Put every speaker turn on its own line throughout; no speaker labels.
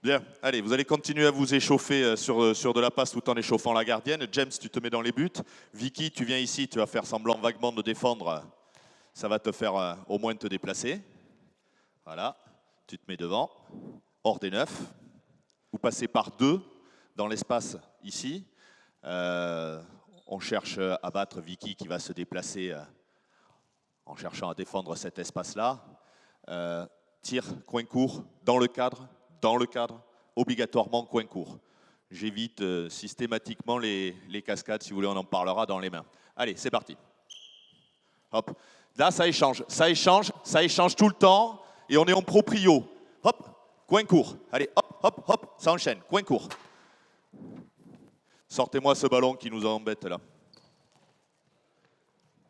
Bien, allez, vous allez continuer à vous échauffer sur de la passe tout en échauffant la gardienne. James, tu te mets dans les buts. Vicky, tu viens ici, tu vas faire semblant vaguement de défendre. Ça va te faire au moins te déplacer. Voilà, tu te mets devant, hors des 9. Vous passez par 2 dans l'espace ici. On cherche à battre Vicky qui va se déplacer en cherchant à défendre cet espace-là. Tir, coin court, dans le cadre, obligatoirement coin court. J'évite systématiquement les cascades, si vous voulez, on en parlera dans les mains. Allez, c'est parti. Hop. Là, ça échange tout le temps, et on est en proprio. Hop, coin court. Allez, hop, hop, hop, ça enchaîne, coin court. Sortez-moi ce ballon qui nous embête là.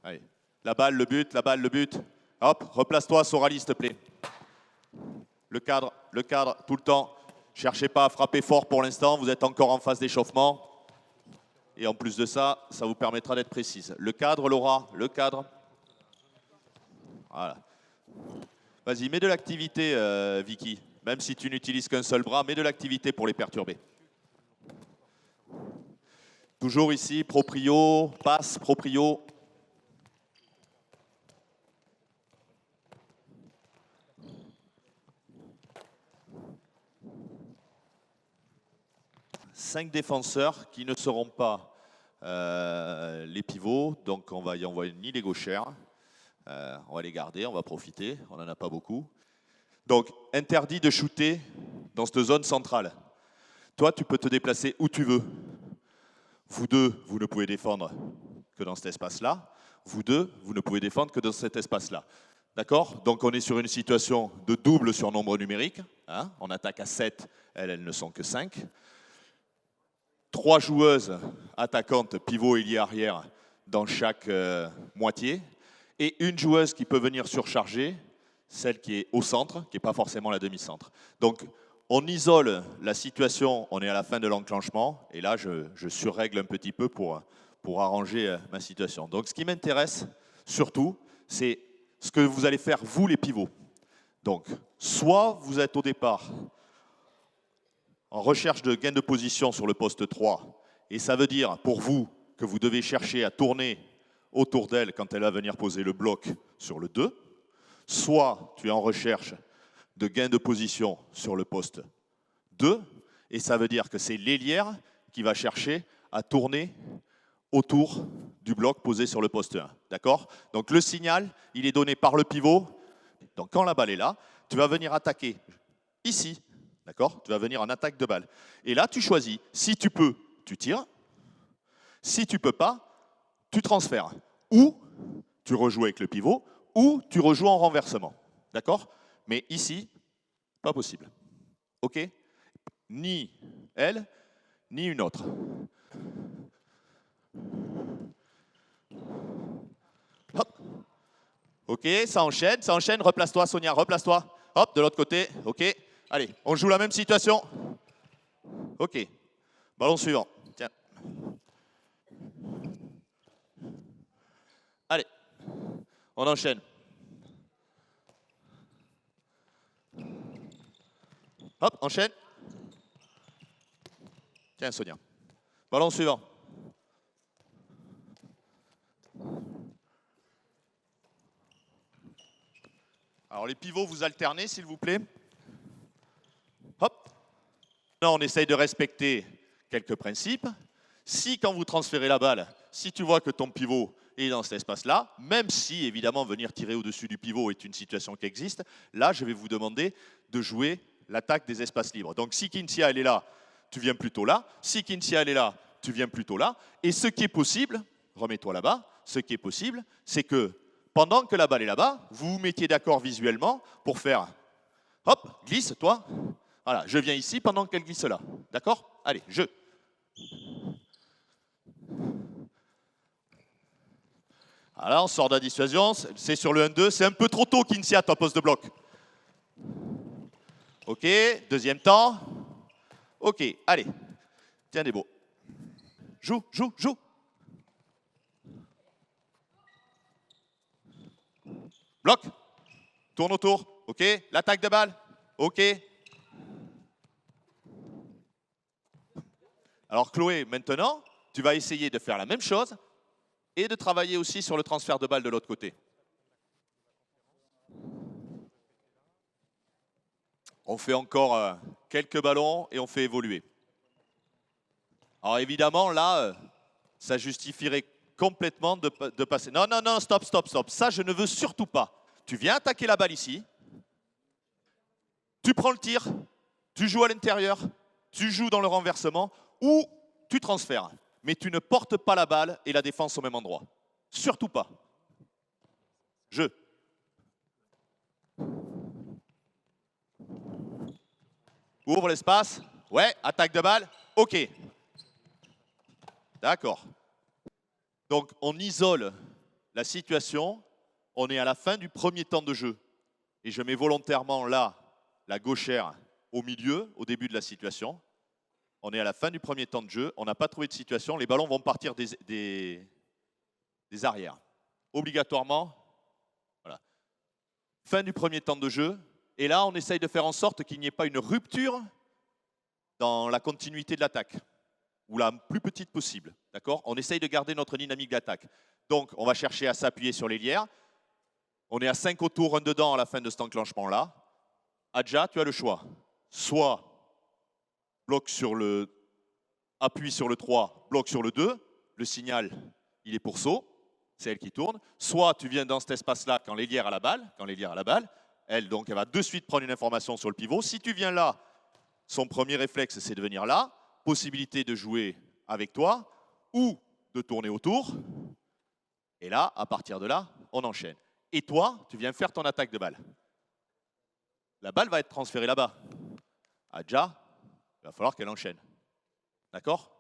Allez, la balle, le but. Hop, replace-toi, Sorali, s'il te plaît. Le cadre, tout le temps. Cherchez pas à frapper fort pour l'instant, vous êtes encore en phase d'échauffement. Et en plus de ça, ça vous permettra d'être précise. Le cadre, Laura, le cadre. Voilà. Vas-y, mets de l'activité, Vicky. Même si tu n'utilises qu'un seul bras, mets de l'activité pour les perturber. Toujours ici, proprio, passe, proprio. Cinq défenseurs qui ne seront pas les pivots, donc on va y envoyer ni les gauchères. On va les garder, on va profiter, on n'en a pas beaucoup. Donc, interdit de shooter dans cette zone centrale. Toi, tu peux te déplacer où tu veux. Vous deux, vous ne pouvez défendre que dans cet espace-là. Vous deux, vous ne pouvez défendre que dans cet espace-là. D'accord? Donc, on est sur une situation de double surnombre numérique. Hein? On attaque à 7, elles ne sont que 5. 3 joueuses attaquantes, pivot, ailier, arrière, dans chaque moitié. Et une joueuse qui peut venir surcharger, celle qui est au centre, qui n'est pas forcément la demi-centre. Donc, on isole la situation, on est à la fin de l'enclenchement, et là, je surrègle un petit peu pour arranger ma situation. Donc, ce qui m'intéresse, surtout, c'est ce que vous allez faire, vous, les pivots. Donc, soit vous êtes au départ en recherche de gain de position sur le poste 3, et ça veut dire, pour vous, que vous devez chercher à tourner autour d'elle quand elle va venir poser le bloc sur le 2, soit tu es en recherche de gain de position sur le poste 2, et ça veut dire que c'est l'ailière qui va chercher à tourner autour du bloc posé sur le poste 1. D'accord? Donc le signal, il est donné par le pivot. Donc quand la balle est là, tu vas venir attaquer ici. D'accord? Tu vas venir en attaque de balle. Et là, tu choisis. Si tu peux, tu tires. Si tu ne peux pas, tu transfères. Ou tu rejoues avec le pivot, ou tu rejoues en renversement. D'accord? Mais ici, pas possible. OK? Ni elle, ni une autre. Hop. OK, ça enchaîne. Replace-toi, Sonia, replace-toi. Hop, de l'autre côté. OK. Allez, on joue la même situation. OK. Ballon suivant. Tiens. Allez, on enchaîne. Hop, enchaîne. Tiens, Sonia. Ballon suivant. Alors, les pivots, vous alternez, s'il vous plaît. Hop. Là, on essaye de respecter quelques principes. Si, quand vous transférez la balle, si tu vois que ton pivot est dans cet espace-là, même si, évidemment, venir tirer au-dessus du pivot est une situation qui existe, là, je vais vous demander de jouer l'attaque des espaces libres. Donc, si Kinsia, elle est là, tu viens plutôt là. Si Kinsia, elle est là, tu viens plutôt là. Et ce qui est possible, remets-toi là-bas, ce qui est possible, c'est que pendant que la balle est là-bas, vous vous mettiez d'accord visuellement pour faire hop, glisse, toi. Voilà, je viens ici pendant qu'elle glisse là. D'accord? Allez, je. Voilà, on sort de la dissuasion, c'est sur le 1-2, c'est un peu trop tôt, Kinsia, toi, poste de bloc. OK, deuxième temps. OK, allez, tiens des beaux. Joue. Bloc, tourne autour, OK, l'attaque de balle, OK. Alors Chloé, maintenant, tu vas essayer de faire la même chose et de travailler aussi sur le transfert de balle de l'autre côté. On fait encore quelques ballons et on fait évoluer. Alors évidemment, là, ça justifierait complètement de passer. Non, non, non, stop, stop, stop. Ça, je ne veux surtout pas. Tu viens attaquer la balle ici. Tu prends le tir. Tu joues à l'intérieur. Tu joues dans le renversement ou tu transfères. Mais tu ne portes pas la balle et la défense au même endroit. Surtout pas. Jeu. Ouvre l'espace. Ouais, attaque de balle. OK. D'accord. Donc, on isole la situation. On est à la fin du premier temps de jeu. Et je mets volontairement là, la gauchère au milieu, au début de la situation. On est à la fin du premier temps de jeu. On n'a pas trouvé de situation. Les ballons vont partir des arrières. Obligatoirement. Voilà. Fin du premier temps de jeu. Et là, on essaye de faire en sorte qu'il n'y ait pas une rupture dans la continuité de l'attaque, ou la plus petite possible. D'accord ? On essaye de garder notre dynamique d'attaque. Donc, on va chercher à s'appuyer sur l'ailière. On est à 5 autour, 1 dedans à la fin de cet enclenchement-là. Adja, tu as le choix. Soit bloc sur le, appuie sur le 3, bloc sur le 2. Le signal, il est pour saut. C'est elle qui tourne. Soit tu viens dans cet espace-là quand l'ailière a la balle. Elle, donc, elle va de suite prendre une information sur le pivot. Si tu viens là, son premier réflexe, c'est de venir là. Possibilité de jouer avec toi ou de tourner autour. Et là, à partir de là, on enchaîne. Et toi, tu viens faire ton attaque de balle. La balle va être transférée là-bas. Adja, il va falloir qu'elle enchaîne. D'accord ?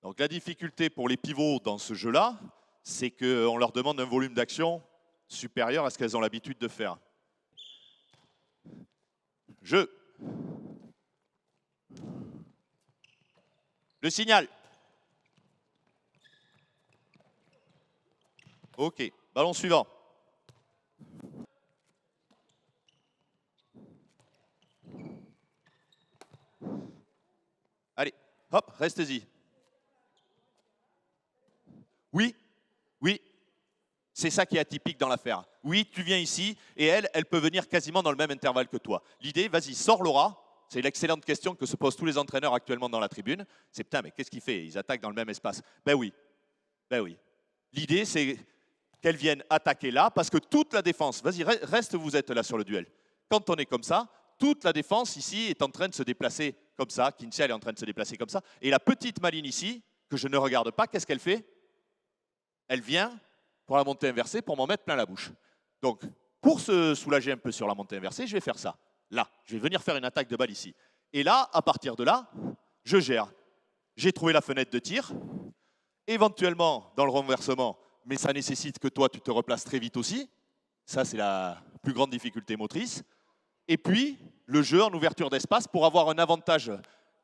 Donc la difficulté pour les pivots dans ce jeu-là, c'est qu'on leur demande un volume d'action supérieur à ce qu'elles ont l'habitude de faire. Jeu. Le signal. OK. Ballon suivant. Allez, hop, restez-y. Oui, oui. C'est ça qui est atypique dans l'affaire. Oui, tu viens ici et elle peut venir quasiment dans le même intervalle que toi. L'idée, vas-y, sors Laura. C'est l'excellente question que se posent tous les entraîneurs actuellement dans la tribune. C'est putain, mais qu'est-ce qu'il fait ? Ils attaquent dans le même espace. Ben oui. L'idée, c'est qu'elles viennent attaquer là parce que toute la défense, vas-y, reste, vous êtes là sur le duel. Quand on est comme ça, toute la défense ici est en train de se déplacer comme ça. Kintia, elle est en train de se déplacer comme ça. Et la petite Maline ici, que je ne regarde pas, qu'est-ce qu'elle fait ? Elle vient pour la montée inversée pour m'en mettre plein la bouche. Donc, pour se soulager un peu sur la montée inversée, je vais faire ça. Là, je vais venir faire une attaque de balle ici. Et là, à partir de là, je gère. J'ai trouvé la fenêtre de tir. Éventuellement, dans le renversement, mais ça nécessite que toi, tu te replaces très vite aussi. Ça, c'est la plus grande difficulté motrice. Et puis, le jeu en ouverture d'espace pour avoir un avantage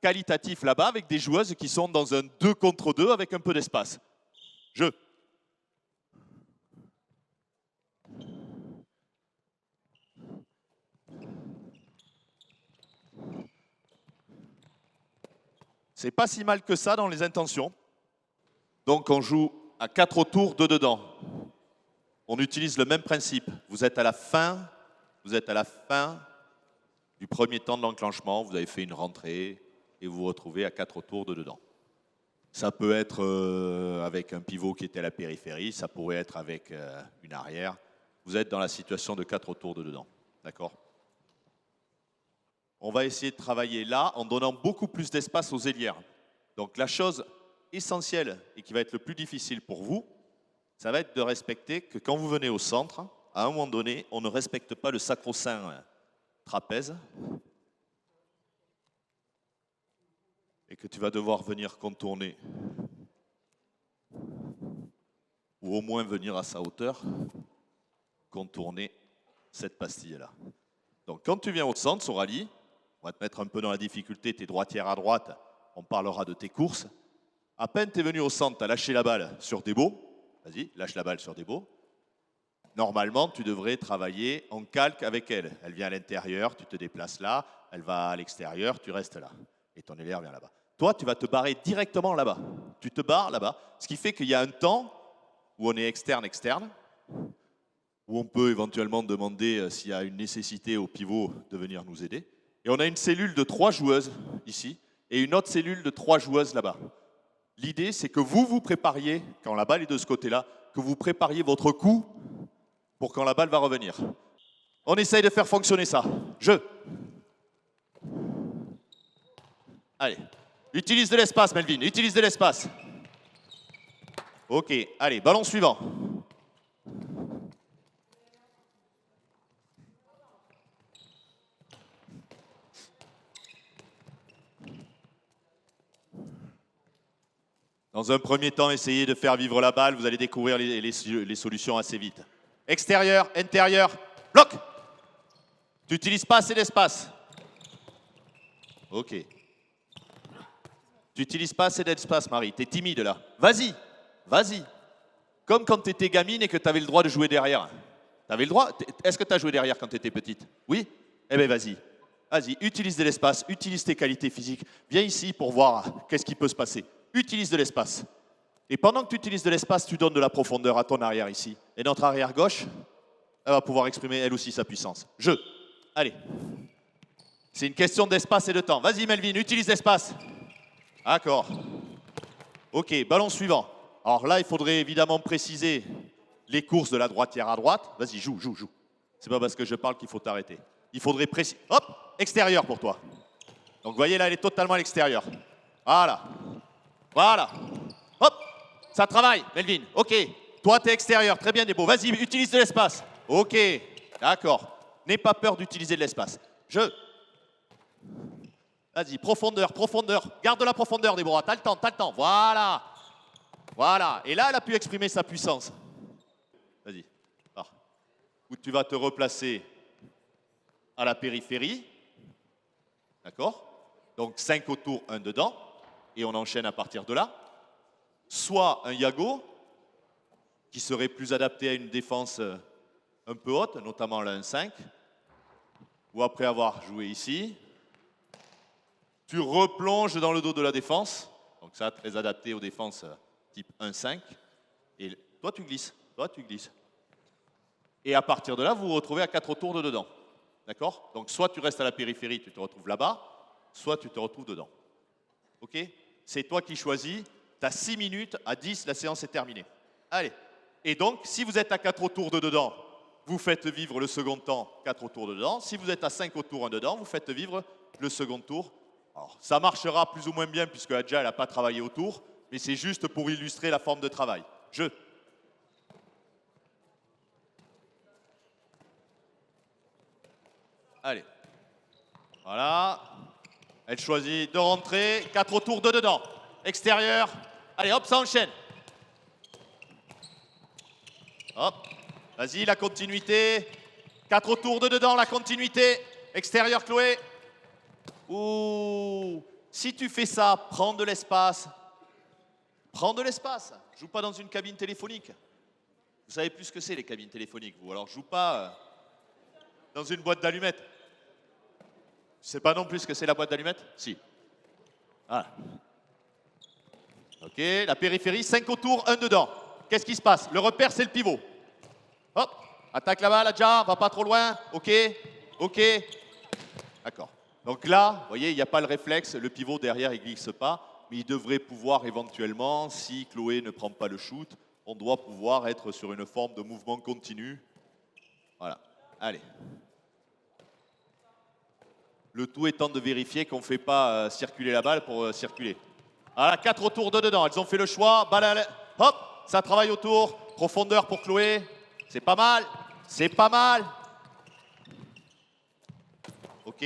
qualitatif là-bas avec des joueuses qui sont dans un 2 contre 2 avec un peu d'espace. Jeu. C'est pas si mal que ça dans les intentions. Donc on joue à 4 autour, 2 dedans. On utilise le même principe. Vous êtes à la fin du premier temps de l'enclenchement, vous avez fait une rentrée et vous vous retrouvez à 4 autour, 2 dedans. Ça peut être avec un pivot qui était à la périphérie, ça pourrait être avec une arrière. Vous êtes dans la situation de 4 autour, 2 dedans. D'accord ? On va essayer de travailler là en donnant beaucoup plus d'espace aux ailières. Donc la chose essentielle et qui va être le plus difficile pour vous, ça va être de respecter que quand vous venez au centre, à un moment donné, on ne respecte pas le sacro-saint trapèze et que tu vas devoir venir contourner ou au moins venir à sa hauteur, contourner cette pastille-là. Donc quand tu viens au centre, Sorali, on va te mettre un peu dans la difficulté, t'es droitière à droite, on parlera de tes courses. À peine t'es venu au centre, t'as lâché la balle sur Debo. Vas-y, lâche la balle sur Debo. Normalement, tu devrais travailler en calque avec elle. Elle vient à l'intérieur, tu te déplaces là, elle va à l'extérieur, tu restes là. Et ton élève vient là-bas. toi, tu vas te barrer directement là-bas. Tu te barres là-bas, ce qui fait qu'il y a un temps où on est externe, où on peut éventuellement demander s'il y a une nécessité au pivot de venir nous aider. Et on a une cellule de 3 joueuses ici, et une autre cellule de 3 joueuses là-bas. L'idée, c'est que vous vous prépariez, quand la balle est de ce côté-là, que vous prépariez votre coup pour quand la balle va revenir. On essaye de faire fonctionner ça. Jeu. Allez. Utilise de l'espace, Melvin. Utilise de l'espace. Ok. Allez, ballon suivant. Dans un premier temps, essayez de faire vivre la balle. Vous allez découvrir les solutions assez vite. Extérieur, intérieur, bloc. Tu n'utilises pas assez d'espace. Ok. Tu n'utilises pas assez d'espace, Marie. Tu es timide là. Vas-y, vas-y. Comme quand tu étais gamine et que tu avais le droit de jouer derrière. Tu avais le droit. Est-ce que tu as joué derrière quand tu étais petite? Oui? Eh bien, vas-y. Vas-y, utilise de l'espace, utilise tes qualités physiques. Viens ici pour voir qu'est-ce qui peut se passer. Utilise de l'espace. Et pendant que tu utilises de l'espace, tu donnes de la profondeur à ton arrière ici. Et notre arrière gauche, elle va pouvoir exprimer elle aussi sa puissance. Jeu. Allez. C'est une question d'espace et de temps. Vas-y Melvin, utilise l'espace. D'accord. Ok, ballon suivant. Alors là, il faudrait évidemment préciser les courses de la droitière à droite. Vas-y, joue. C'est pas parce que je parle qu'il faut t'arrêter. Il faudrait préciser. Hop, extérieur pour toi. Donc vous voyez là, elle est totalement à l'extérieur. Voilà. Hop, ça travaille, Melvin. Ok, toi, tu es extérieur. Très bien, Debo. Vas-y, utilise de l'espace. Ok, d'accord. N'aie pas peur d'utiliser de l'espace. Vas-y, profondeur. Garde la profondeur, Déborah. T'as le temps. Voilà. Et là, elle a pu exprimer sa puissance. Vas-y. Où tu vas te replacer à la périphérie. D'accord? Donc 5 autour, 1 dedans. Et on enchaîne à partir de là. Soit un yago, qui serait plus adapté à une défense un peu haute, notamment la 1-5. Ou après avoir joué ici, tu replonges dans le dos de la défense. Donc ça, très adapté aux défenses type 1-5. Et toi, tu glisses. Et à partir de là, vous vous retrouvez à 4 tours de dedans. D'accord? Donc soit tu restes à la périphérie, tu te retrouves là-bas, soit tu te retrouves dedans. Ok? C'est toi qui choisis. Tu as 6 minutes, à 10, la séance est terminée. Allez. Et donc, si vous êtes à 4 tours de dedans, vous faites vivre le second temps 4 tours de dedans. Si vous êtes à 5 tours 1 dedans, vous faites vivre le second tour. Alors, ça marchera plus ou moins bien puisque Adja n'a pas travaillé autour, mais c'est juste pour illustrer la forme de travail. Jeu. Allez. Voilà. Elle choisit de rentrer. 4 tours de dedans. Extérieur. Allez, hop, ça enchaîne. Hop. Vas-y, la continuité. 4 tours de dedans, la continuité. Extérieur, Chloé. Ouh. Si tu fais ça, prends de l'espace. Joue pas dans une cabine téléphonique. Vous savez plus ce que c'est les cabines téléphoniques, vous. Alors joue pas dans une boîte d'allumettes. Tu sais pas non plus ce que c'est la boîte d'allumettes? Si. Voilà. Ok, la périphérie, 5 autour, 1 dedans. Qu'est-ce qui se passe? Le repère, c'est le pivot. Hop, attaque la balle, Adja, va pas trop loin. Ok. D'accord. Donc là, vous voyez, il n'y a pas le réflexe, le pivot derrière, il glisse pas, mais il devrait pouvoir éventuellement, si Chloé ne prend pas le shoot, on doit pouvoir être sur une forme de mouvement continu. Voilà. Allez. Le tout étant de vérifier qu'on ne fait pas circuler la balle pour circuler. Voilà, 4 tours de dedans. Elles ont fait le choix. Balle à hop, ça travaille autour. Profondeur pour Chloé. C'est pas mal. Ok.